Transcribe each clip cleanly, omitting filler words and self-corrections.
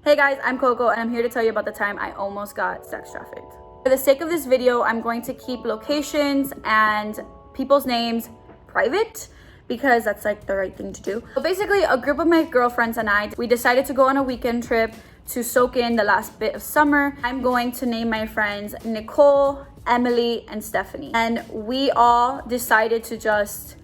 Hey guys, I'm Coco and I'm here to tell you about the time I almost got sex trafficked. For the sake of this video, I'm going to keep locations and people's names private because that's like the right thing to do. So basically, a group of my girlfriends and I, we decided to go on a weekend trip to soak in the last bit of summer. I'm going to name my friends Nicole, Emily, and Stephanie. And we all decided to just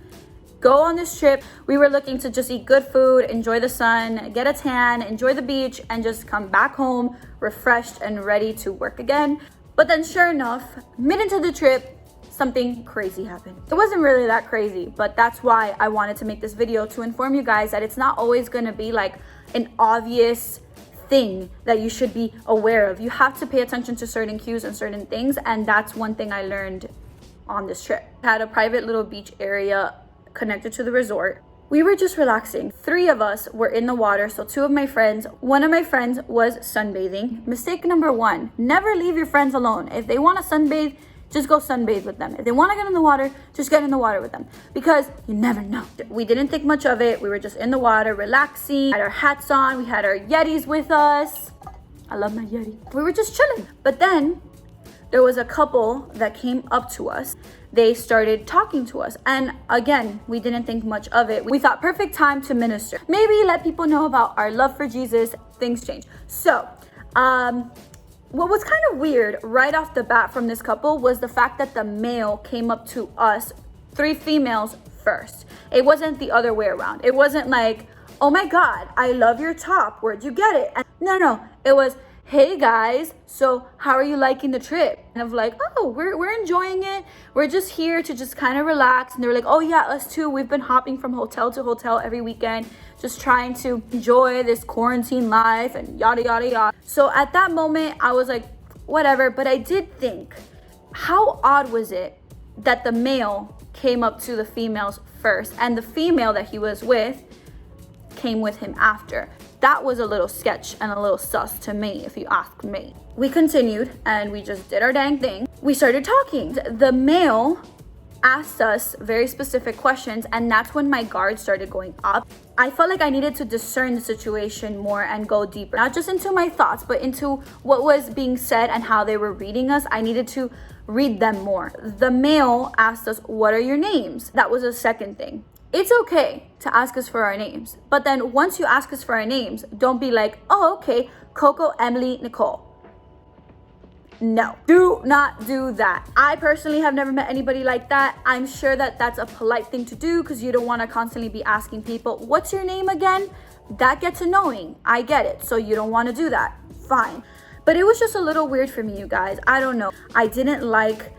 go on this trip. We were looking to just eat good food, enjoy the sun, get a tan, enjoy the beach, and just come back home refreshed and ready to work again. But then sure enough, mid into the trip, something crazy happened. It wasn't really that crazy, but that's why I wanted to make this video, to inform you guys that it's not always gonna be like an obvious thing that you should be aware of. You have to pay attention to certain cues and certain things, and that's one thing I learned on this trip. I had a private little beach area connected to the resort. We were just relaxing. 3 of us were in the water, so 2 of my friends. One of my friends was sunbathing. Mistake number 1, never leave your friends alone. If they want to sunbathe, just go sunbathe with them. If they want to get in the water, just get in the water with them, because you never know. We didn't think much of it. We were just in the water, relaxing, had our hats on, we had our Yetis with us. I love my Yeti. We were just chilling. But then there was a couple that came up to us. They started talking to us. And again, we didn't think much of it. We thought, perfect time to minister. Maybe let people know about our love for Jesus. Things change. So, what was kind of weird right off the bat from this couple was the fact that the male came up to us, 3 females first. It wasn't the other way around. It wasn't like, oh my God, I love your top. Where'd you get it? And no. It was, hey guys, so how are you liking the trip? And I'm like, oh, we're enjoying it. We're just here to just kind of relax. And they were like, oh yeah, us too. We've been hopping from hotel to hotel every weekend, just trying to enjoy this quarantine life and yada, yada, yada. So at that moment, I was like, whatever. But I did think, how odd was it that the male came up to the females first and the female that he was with came with him after? That was a little sketch and a little sus to me, if you ask me. We continued and we just did our dang thing. We started talking. The male asked us very specific questions, and that's when my guard started going up. I felt like I needed to discern the situation more and go deeper, not just into my thoughts, but into what was being said and how they were reading us. I needed to read them more. The male asked us, what are your names? That was a second thing. It's okay to ask us for our names, but then once you ask us for our names, don't be like, oh, okay, Coco, Emily, Nicole. No, do not do that. I personally have never met anybody like that. I'm sure that that's a polite thing to do because you don't want to constantly be asking people, what's your name again? That gets annoying. I get it. So you don't want to do that. Fine. But it was just a little weird for me, you guys. I don't know. I didn't like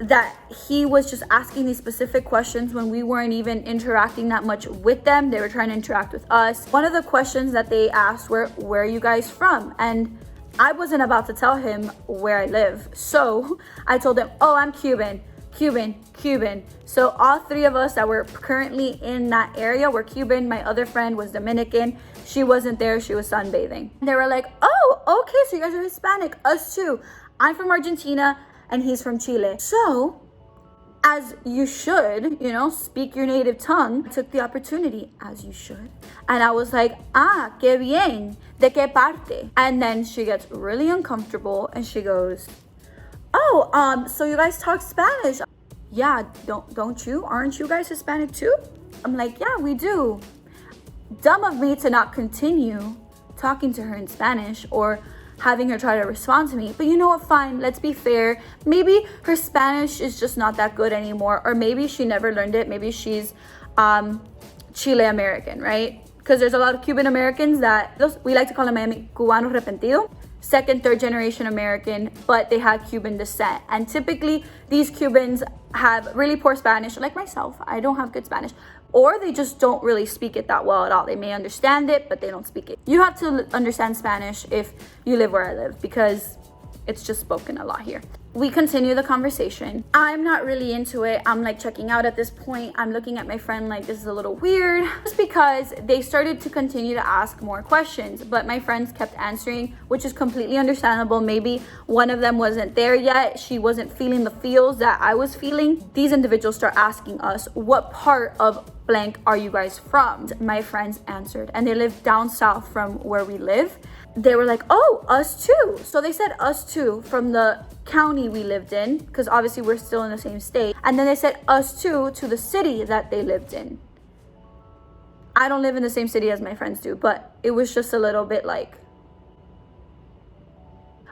that he was just asking these specific questions when we weren't even interacting that much with them. They were trying to interact with us. One of the questions that they asked were, where are you guys from? And I wasn't about to tell him where I live. So I told him, oh, I'm Cuban. So all 3 of us that were currently in that area were Cuban. My other friend was Dominican. She wasn't there. She was sunbathing. They were like, oh, okay, so you guys are Hispanic. Us too. I'm from Argentina and he's from Chile. So, as you should, speak your native tongue. I took the opportunity, as you should. And I was like, qué bien, ¿de qué parte? And then she gets really uncomfortable and she goes, oh, so you guys talk Spanish? Yeah, don't you? Aren't you guys Hispanic too? I'm like, yeah, we do. Dumb of me to not continue talking to her in Spanish or having her try to respond to me. But you know what, fine, let's be fair. Maybe her Spanish is just not that good anymore, or maybe she never learned it. Maybe she's Chile American, right? Because there's a lot of Cuban Americans that we like to call them Miami Cubano Arrepentido, 2nd, 3rd generation American, but they have Cuban descent. And typically these Cubans have really poor Spanish, like myself. I don't have good Spanish, or they just don't really speak it that well at all. They may understand it, but they don't speak it. You have to understand Spanish if you live where I live, because it's just spoken a lot here. We continue the conversation. I'm not really into it. I'm like checking out at this point. I'm looking at my friend like, this is a little weird, just because they started to continue to ask more questions, but my friends kept answering, which is completely understandable. Maybe one of them wasn't there yet. She wasn't feeling the feels that I was feeling. These individuals start asking us, what part of blank are you guys from? My friends answered, and they live down south from where we live. they were like, oh, us too. So they said us too from the county we lived in, because obviously we're still in the same state. And then they said us too to the city that they lived in. I don't live in the same city as my friends do, but it was just a little bit like,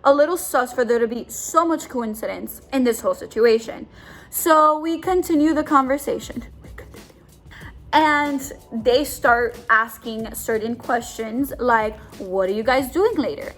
a little sus for there to be so much coincidence in this whole situation. So we continue the conversation. And they start asking certain questions like, what are you guys doing later?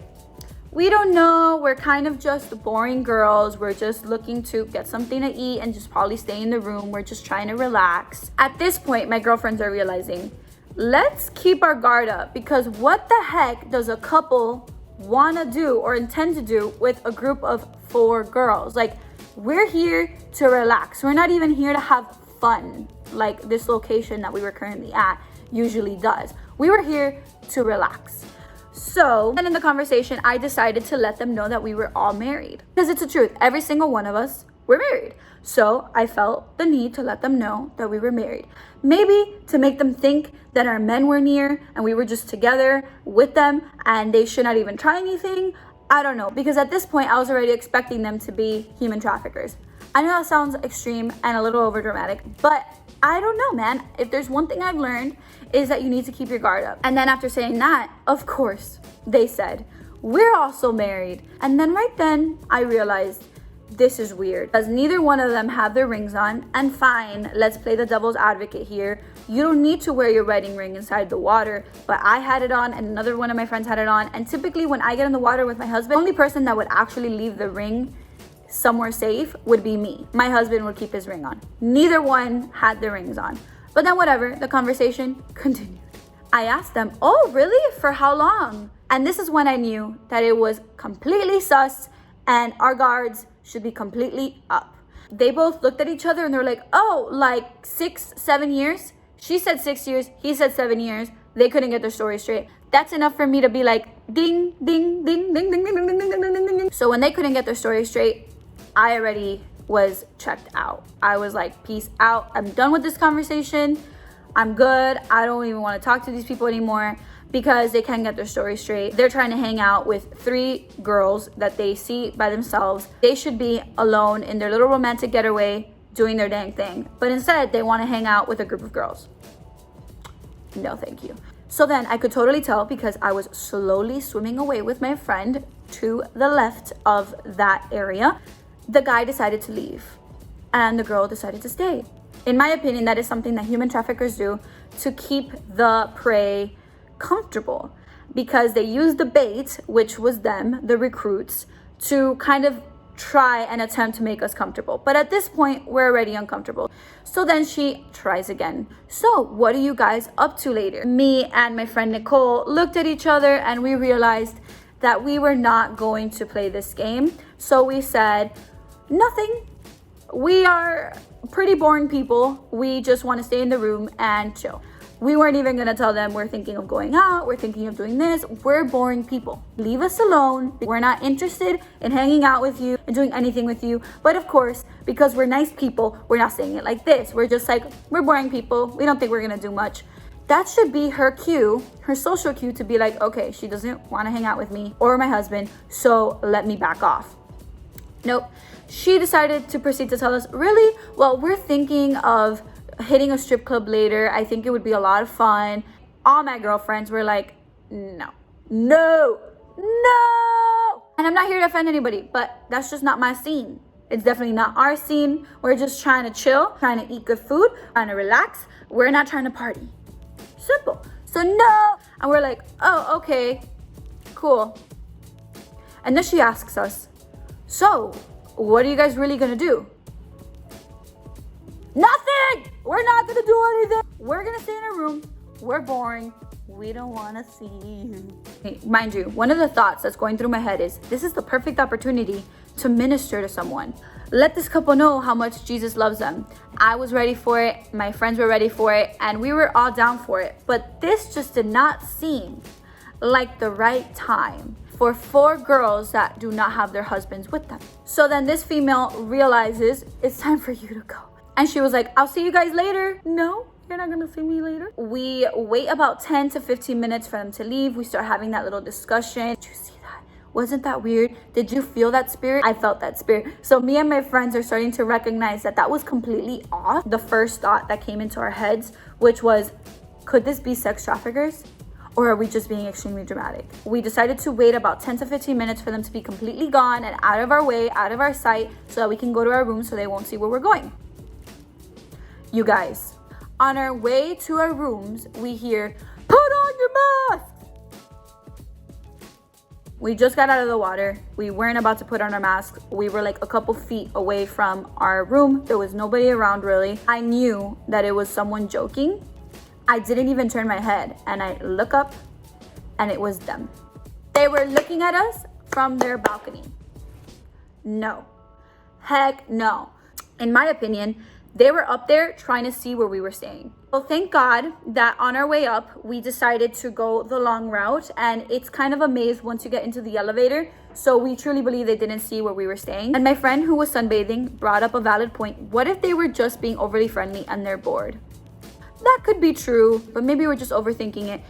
We don't know. We're kind of just boring girls. We're just looking to get something to eat and just probably stay in the room. We're just trying to relax. At this point, my girlfriends are realizing, let's keep our guard up, because what the heck does a couple want to do or intend to do with a group of 4 girls? Like, we're here to relax. We're not even here to have fun like this location that we were currently at usually does. We were here to relax. So then in the conversation, I decided to let them know that we were all married, because it's the truth. Every single one of us were married. So I felt the need to let them know that we were married. Maybe to make them think that our men were near and we were just together with them and they should not even try anything. I don't know, because at this point I was already expecting them to be human traffickers. I know that sounds extreme and a little over dramatic, but I don't know, man. If there's one thing I've learned, is that you need to keep your guard up. And then after saying that, of course, they said, we're also married. And then right then I realized this is weird, because neither one of them have their rings on. And fine, let's play the devil's advocate here. You don't need to wear your wedding ring inside the water, but I had it on and another one of my friends had it on. And typically when I get in the water with my husband, the only person that would actually leave the ring somewhere safe would be me. My husband would keep his ring on. Neither one had their rings on. But then whatever, the conversation continued. I asked them, oh really? For how long? And this is when I knew that it was completely sus and our guards should be completely up. They both looked at each other and they're like, oh, like 6-7 years? She said 6 years, he said 7 years. They couldn't get their story straight. That's enough for me to be like, ding, ding, ding, ding, ding, ding, ding, ding, ding, ding, ding, ding. So when they couldn't get their story straight, I already was checked out. I was like, peace out. I'm done with this conversation. I'm good. I don't even want to talk to these people anymore, because they can't get their story straight. They're trying to hang out with 3 girls that they see by themselves. They should be alone in their little romantic getaway doing their dang thing. But instead, they want to hang out with a group of girls. No, thank you. So then I could totally tell, because I was slowly swimming away with my friend to the left of that area. The guy decided to leave and the girl decided to stay. In my opinion, that is something that human traffickers do to keep the prey comfortable, because they use the bait, which was them, the recruits, to kind of try and attempt to make us comfortable. But at this point, we're already uncomfortable. So then she tries again. So what are you guys up to later? Me and my friend Nicole looked at each other and we realized that we were not going to play this game. So we said, nothing. We are pretty boring people. We just want to stay in the room and chill. We weren't even going to tell them we're thinking of going out, we're thinking of doing this. We're boring people. Leave us alone. We're not interested in hanging out with you and doing anything with you. But of course, because we're nice people, we're not saying it like this. We're just like, we're boring people. We don't think we're going to do much. That should be her cue, her social cue, to be like, okay, she doesn't want to hang out with me or my husband, so let me back off. Nope. She decided to proceed to tell us, really? Well, we're thinking of hitting a strip club later. I think it would be a lot of fun. All my girlfriends were like, no, no, no. And I'm not here to offend anybody, but that's just not my scene. It's definitely not our scene. We're just trying to chill, trying to eat good food, trying to relax. We're not trying to party. Simple. So no. And we're like, oh, okay, cool. And then she asks us, so what are you guys really gonna do? Nothing! We're not gonna do anything. We're gonna stay in a room. We're boring. We don't wanna see you. Hey, mind you, one of the thoughts that's going through my head is, this is the perfect opportunity to minister to someone. Let this couple know how much Jesus loves them. I was ready for it. My friends were ready for it. And we were all down for it. But this just did not seem like the right time for 4 girls that do not have their husbands with them. So then this female realizes it's time for you to go. And she was like, I'll see you guys later. No, You're not gonna see me later. We wait about 10 to 15 minutes for them to leave. We start having that little discussion. Did you see that? Wasn't that weird? Did you feel that spirit? I felt that spirit. So me and my friends are starting to recognize that that was completely off. The first thought that came into our heads, which was, could this be sex traffickers? Or are we just being extremely dramatic? We decided to wait about 10 to 15 minutes for them to be completely gone and out of our way, out of our sight, so that we can go to our room so they won't see where we're going. You guys, on our way to our rooms, we hear, put on your mask! We just got out of the water. We weren't about to put on our masks. We were like a couple feet away from our room. There was nobody around really. I knew that it was someone joking. I didn't even turn my head and I look up and it was them. They were looking at us from their balcony. No. Heck no. In my opinion, they were up there trying to see where we were staying. Well, thank God that on our way up, we decided to go the long route, and it's kind of a maze once you get into the elevator. So we truly believe they didn't see where we were staying. And my friend who was sunbathing brought up a valid point. What if they were just being overly friendly and they're bored? That could be true, but maybe we're just overthinking it.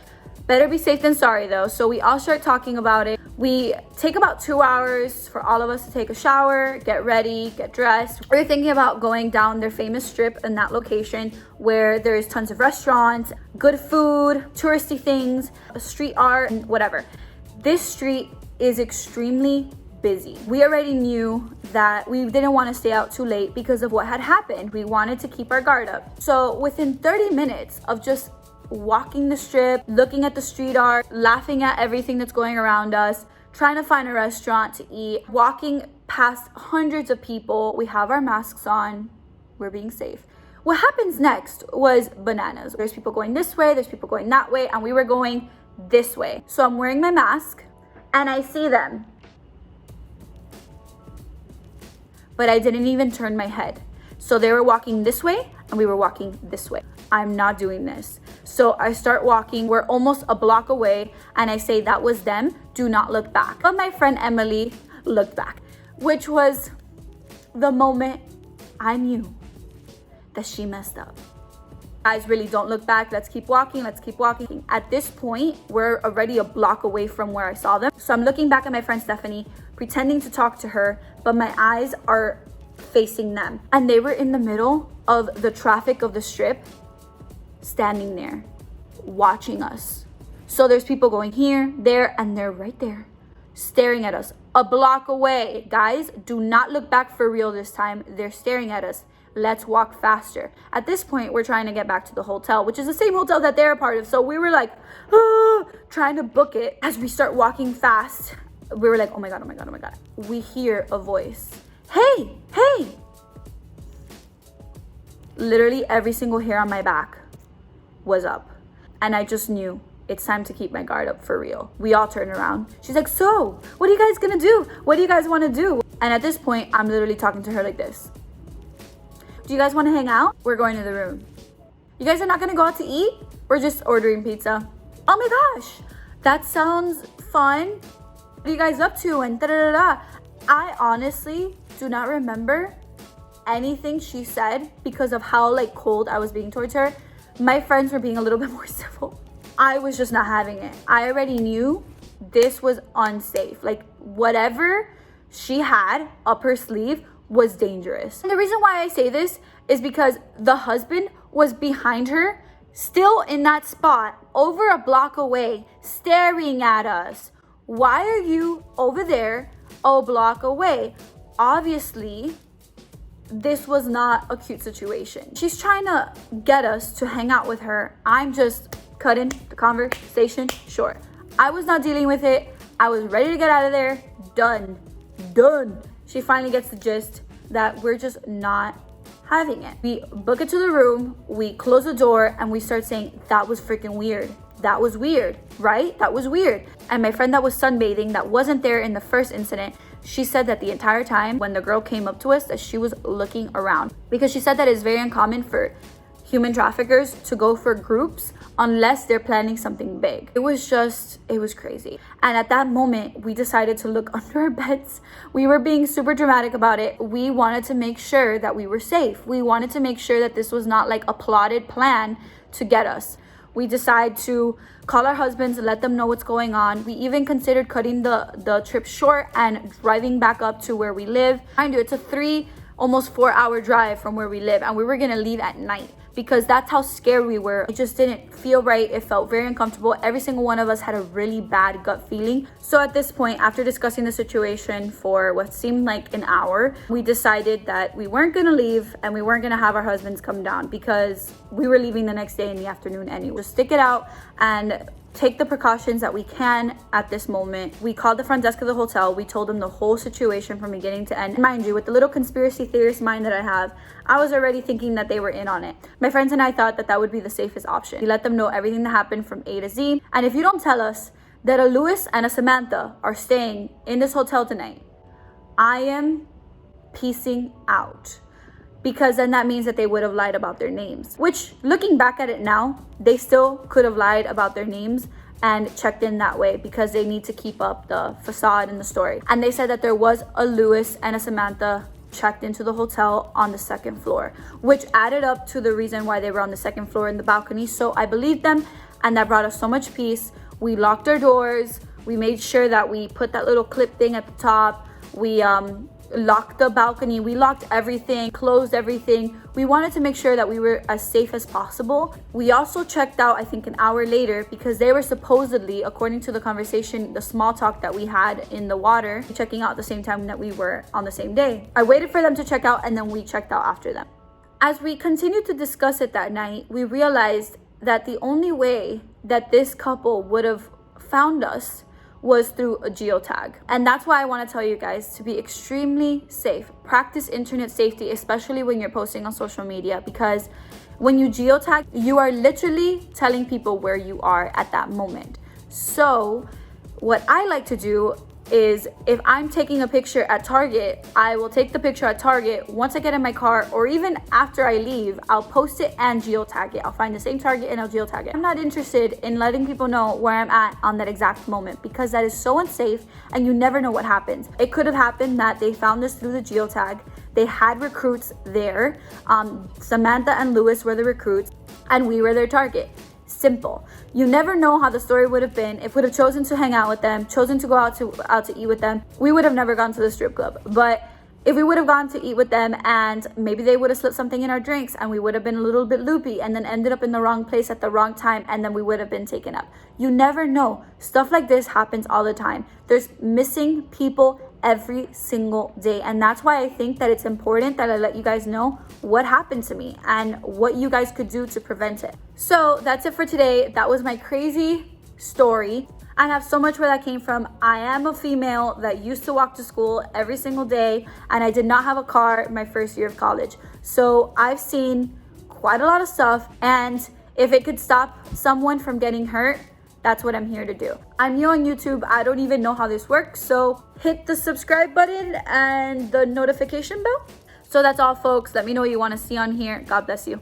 Better be safe than sorry though. So we all start talking about it. We take about 2 hours for all of us to take a shower, get ready, get dressed. We're thinking about going down their famous strip in that location where there's tons of restaurants, good food, touristy things, street art, and whatever. This street is extremely busy. We already knew that we didn't want to stay out too late because of what had happened. We wanted to keep our guard up. So within 30 minutes of just walking the strip, looking at the street art, laughing at everything that's going around us, trying to find a restaurant to eat, walking past hundreds of people, we have our masks on, we're being safe. What happens next was bananas. There's people going this way, there's people going that way, and we were going this way. So I'm wearing my mask and I see them. But I didn't even turn my head. So they were walking this way and we were walking this way. I'm not doing this. So I start walking. We're almost a block away and I say, that was them. Do not look back. But my friend Emily looked back, which was the moment I knew that she messed up. Guys, really don't look back. Let's keep walking. Let's keep walking. At this point, we're already a block away from where I saw them. So I'm looking back at my friend Stephanie, pretending to talk to her, but my eyes are facing them. And they were in the middle of the traffic of the strip, standing there, watching us. So there's people going here, there, and they're right there, staring at us, a block away. Guys, do not look back for real this time. They're staring at us. Let's walk faster. At this point, we're trying to get back to the hotel, which is the same hotel that they're a part of. So we were like, trying to book it. As we start walking fast, we were like, oh my God, oh my God, oh my God. We hear a voice. Hey, hey. Literally every single hair on my back was up. And I just knew it's time to keep my guard up for real. We all turned around. She's like, so what are you guys gonna do? What do you guys wanna do? And at this point, I'm literally talking to her like this. Do you guys wanna hang out? We're going to the room. You guys are not gonna go out to eat? We're just ordering pizza. Oh my gosh, that sounds fun. What are you guys up to? And da-da-da-da. I honestly do not remember anything she said because of how like cold I was being towards her. My friends were being a little bit more civil. I was just not having it. I already knew this was unsafe. Like whatever she had up her sleeve was dangerous. And the reason why I say this is because the husband was behind her, still in that spot, over a block away, staring at us. Why are you over there a block away? Obviously, this was not a cute situation. She's trying to get us to hang out with her. I'm just cutting the conversation short. I was not dealing with it. I was ready to get out of there. Done. She finally gets the gist that we're just not having it. We book it to the room, we close the door, and we start saying, that was freaking weird. That was weird, right? That was weird. And my friend that was sunbathing, that wasn't there in the first incident, she said that the entire time when the girl came up to us, that she was looking around. Because she said that it's very uncommon for human traffickers to go for groups unless they're planning something big. It was crazy. And at that moment, we decided to look under our beds. We were being super dramatic about it. We wanted to make sure that we were safe. We wanted to make sure that this was not like a plotted plan to get us. We decided to call our husbands and let them know what's going on. We even considered cutting the trip short and driving back up to where we live. Mind you, it's a almost 4-hour drive from where we live, and we were gonna leave at night because that's how scared we were. It just didn't feel right. It felt very uncomfortable. Every single one of us had a really bad gut feeling. So at this point, after discussing the situation for what seemed like an hour, we decided that we weren't gonna leave and we weren't gonna have our husbands come down because we were leaving the next day in the afternoon anyway. Just stick it out and take the precautions that we can at this moment. We called the front desk of the hotel. We told them the whole situation from beginning to end. Mind you, with the little conspiracy theorist mind that I have, I was already thinking that they were in on it. My friends and I thought that that would be the safest option. We let them know everything that happened from A to Z. And if you don't tell us that a Louis and a Samantha are staying in this hotel tonight, I am peacing out. Because then that means that they would have lied about their names, which, looking back at it now, they still could have lied about their names and checked in that way because they need to keep up the facade in the story. And they said that there was a Louis and a Samantha checked into the hotel on the 2nd floor, which added up to the reason why they were on the 2nd floor in the balcony. So I believed them, and that brought us so much peace. We locked our doors. We made sure that we put that little clip thing at the top. We locked the balcony. We locked everything, closed everything. We wanted to make sure that we were as safe as possible. We also checked out, I think, an hour later because they were supposedly, according to the conversation, the small talk that we had in the water, checking out at the same time that we were on the same day. I waited for them to check out and then we checked out after them. As we continued to discuss it that night, we realized that the only way that this couple would have found us was through a geotag. And that's why I want to tell you guys to be extremely safe. Practice internet safety, especially when you're posting on social media, because when you geotag, you are literally telling people where you are at that moment. So what I like to do is, if I'm taking a picture at Target, I will take the picture at Target. Once I get in my car, or even after I leave, I'll post it and geotag it. I'll find the same Target and I'll geotag it. I'm not interested in letting people know where I'm at on that exact moment because that is so unsafe and you never know what happens. It could have happened that they found us through the geotag. They had recruits there. Samantha and Louis were the recruits and we were their target. Simple. You never know how the story would have been if we would have chosen to hang out with them, chosen to go out to eat with them. We would have never gone to the strip club. But if we would have gone to eat with them and maybe they would have slipped something in our drinks and we would have been a little bit loopy and then ended up in the wrong place at the wrong time and then we would have been taken up. You never know. Stuff like this happens all the time. There's missing people every single day, and that's why I think that it's important that I let you guys know what happened to me and what you guys could do to prevent it. So that's it for today. That was my crazy story. I have so much where that came from. I am a female that used to walk to school every single day, and I did not have a car my first year of college. So I've seen quite a lot of stuff, and if it could stop someone from getting hurt, that's what I'm here to do. I'm new on YouTube. I don't even know how this works. So hit the subscribe button and the notification bell. So that's all, folks. Let me know what you want to see on here. God bless you.